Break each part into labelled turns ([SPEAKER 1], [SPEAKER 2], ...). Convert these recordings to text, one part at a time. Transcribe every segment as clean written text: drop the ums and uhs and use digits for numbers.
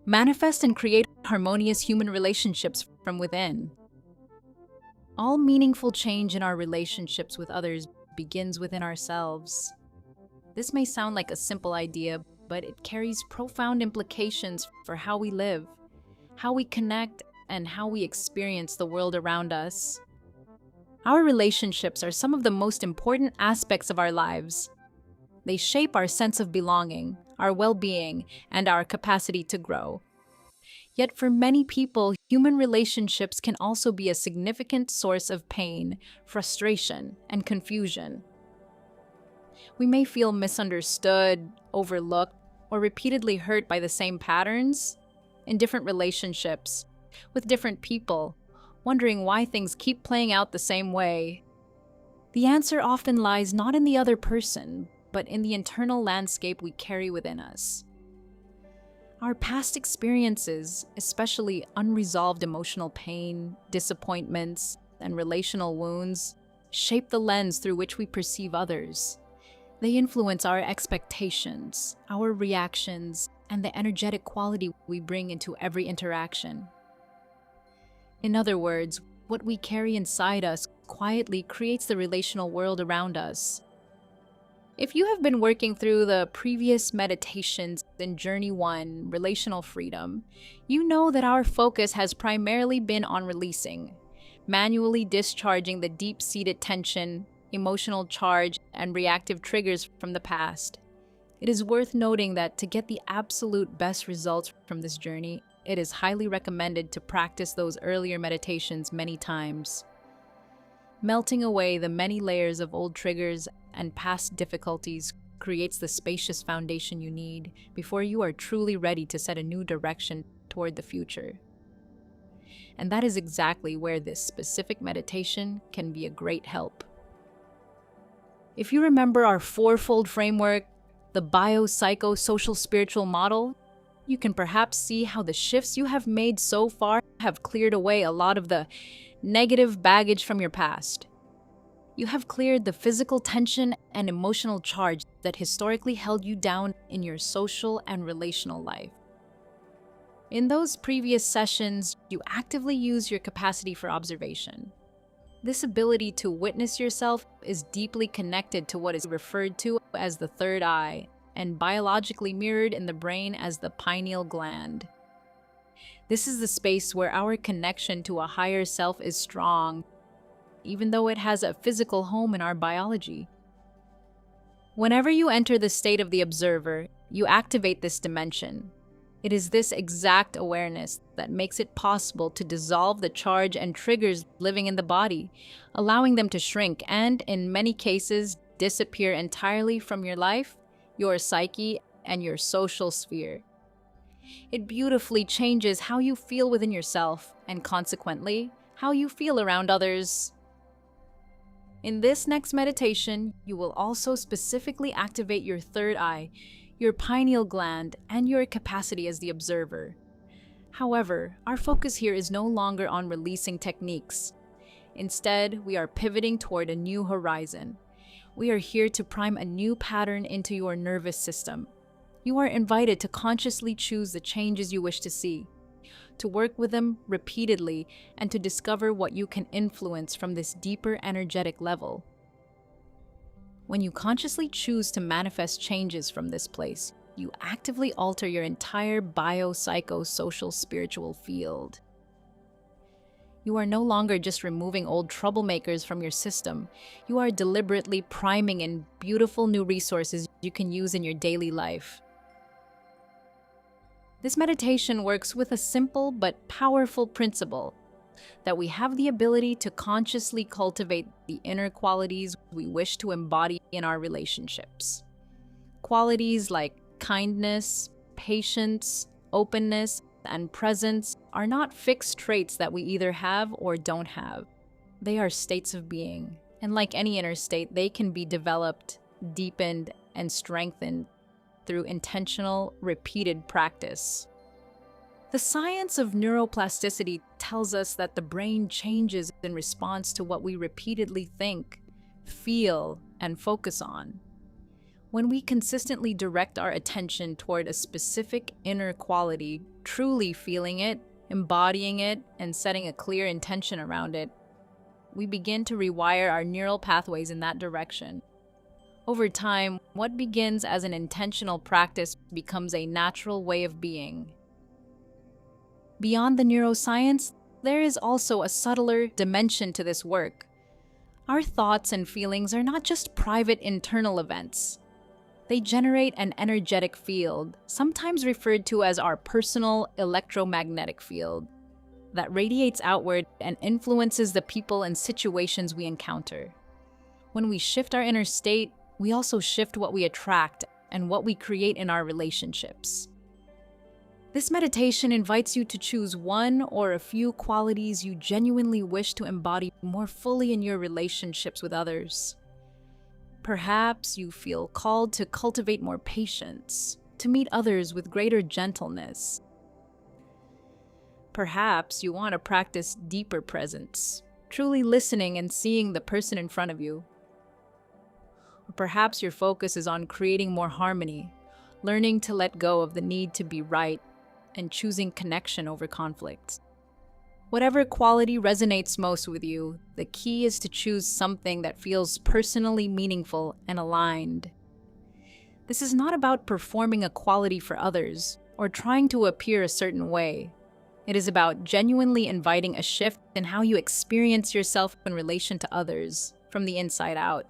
[SPEAKER 1] Manifest and create harmonious human relationships from within. All meaningful change in our relationships with others begins within ourselves. This may sound like a simple idea, but it carries profound implications for how we live, how we connect, and how we experience the world around us. Our relationships are some of the most important aspects of our lives. They shape our sense of belonging, our well-being, and our capacity to grow. Yet for many people, human relationships can also be a significant source of pain, frustration, and confusion. We may feel misunderstood, overlooked, or repeatedly hurt by the same patterns in different relationships, with different people, wondering why things keep playing out the same way. The answer often lies not in the other person, but in the internal landscape we carry within us. Our past experiences, especially unresolved emotional pain, disappointments, and relational wounds, shape the lens through which we perceive others. They influence our expectations, our reactions, and the energetic quality we bring into every interaction. In other words, what we carry inside us quietly creates the relational world around us. If you have been working through the previous meditations in Journey 1, Relational Freedom, you know that our focus has primarily been on releasing, manually discharging the deep-seated tension, emotional charge, and reactive triggers from the past. It is worth noting that to get the absolute best results from this journey, it is highly recommended to practice those earlier meditations many times. Melting away the many layers of old triggers and past difficulties creates the spacious foundation you need before you are truly ready to set a new direction toward the future. And that is exactly where this specific meditation can be a great help. If you remember our fourfold framework, the bio-psycho-social-spiritual model, you can perhaps see how the shifts you have made so far have cleared away a lot of the negative baggage from your past. You have cleared the physical tension and emotional charge that historically held you down in your social and relational life. In those previous sessions, you actively use your capacity for observation. This ability to witness yourself is deeply connected to what is referred to as the third eye and biologically mirrored in the brain as the pineal gland. This is the space where our connection to a higher self is strong, even though it has a physical home in our biology. Whenever you enter the state of the observer, you activate this dimension. It is this exact awareness that makes it possible to dissolve the charge and triggers living in the body, allowing them to shrink and, in many cases, disappear entirely from your life, your psyche, and your social sphere. It beautifully changes how you feel within yourself, and consequently, how you feel around others. In this next meditation, you will also specifically activate your third eye, your pineal gland, and your capacity as the observer. However, our focus here is no longer on releasing techniques. Instead, we are pivoting toward a new horizon. We are here to prime a new pattern into your nervous system. You are invited to consciously choose the changes you wish to see, to work with them repeatedly, and to discover what you can influence from this deeper energetic level. When you consciously choose to manifest changes from this place, you actively alter your entire bio-psycho-social spiritual field. You are no longer just removing old troublemakers from your system. You are deliberately priming in beautiful new resources you can use in your daily life. This meditation works with a simple but powerful principle that we have the ability to consciously cultivate the inner qualities we wish to embody in our relationships. Qualities like kindness, patience, openness, and presence are not fixed traits that we either have or don't have. They are states of being, and like any inner state, they can be developed, deepened, and strengthened through intentional, repeated practice. The science of neuroplasticity tells us that the brain changes in response to what we repeatedly think, feel, and focus on. When we consistently direct our attention toward a specific inner quality, truly feeling it, embodying it, and setting a clear intention around it, we begin to rewire our neural pathways in that direction. Over time, what begins as an intentional practice becomes a natural way of being. Beyond the neuroscience, there is also a subtler dimension to this work. Our thoughts and feelings are not just private internal events. They generate an energetic field, sometimes referred to as our personal electromagnetic field, that radiates outward and influences the people and situations we encounter. When we shift our inner state, we also shift what we attract and what we create in our relationships. This meditation invites you to choose one or a few qualities you genuinely wish to embody more fully in your relationships with others. Perhaps you feel called to cultivate more patience, to meet others with greater gentleness. Perhaps you want to practice deeper presence, truly listening and seeing the person in front of you. Or perhaps your focus is on creating more harmony, learning to let go of the need to be right, and choosing connection over conflict. Whatever quality resonates most with you, the key is to choose something that feels personally meaningful and aligned. This is not about performing a quality for others or trying to appear a certain way. It is about genuinely inviting a shift in how you experience yourself in relation to others from the inside out.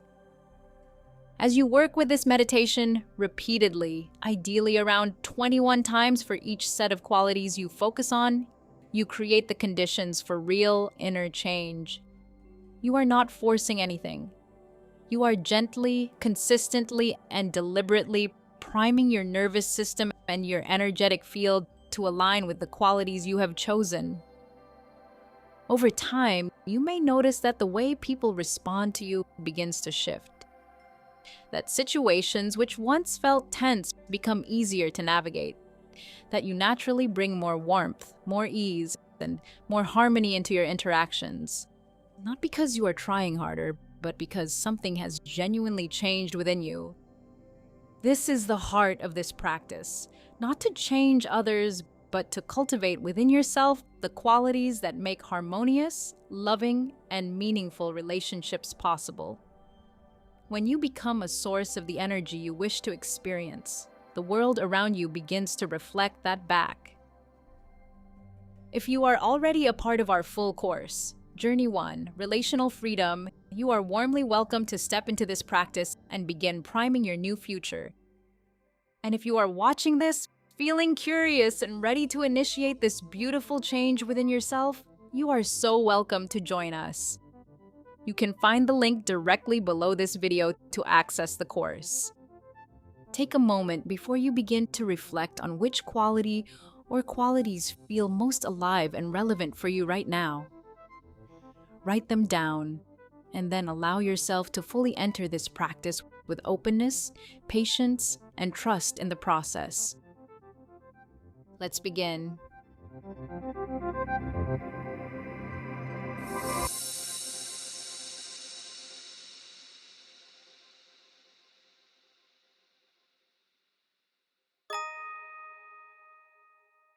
[SPEAKER 1] As you work with this meditation repeatedly, ideally around 21 times for each set of qualities you focus on, you create the conditions for real inner change. You are not forcing anything. You are gently, consistently, and deliberately priming your nervous system and your energetic field to align with the qualities you have chosen. Over time, you may notice that the way people respond to you begins to shift. That situations which once felt tense become easier to navigate. That you naturally bring more warmth, more ease, and more harmony into your interactions. Not because you are trying harder, but because something has genuinely changed within you. This is the heart of this practice, not to change others, but to cultivate within yourself the qualities that make harmonious, loving, and meaningful relationships possible. When you become a source of the energy you wish to experience, the world around you begins to reflect that back. If you are already a part of our full course, Journey 1, Relational Freedom, you are warmly welcome to step into this practice and begin priming your new future. And if you are watching this, feeling curious and ready to initiate this beautiful change within yourself, you are so welcome to join us. You can find the link directly below this video to access the course. Take a moment before you begin to reflect on which quality or qualities feel most alive and relevant for you right now. Write them down, and then allow yourself to fully enter this practice with openness, patience, and trust in the process. Let's begin.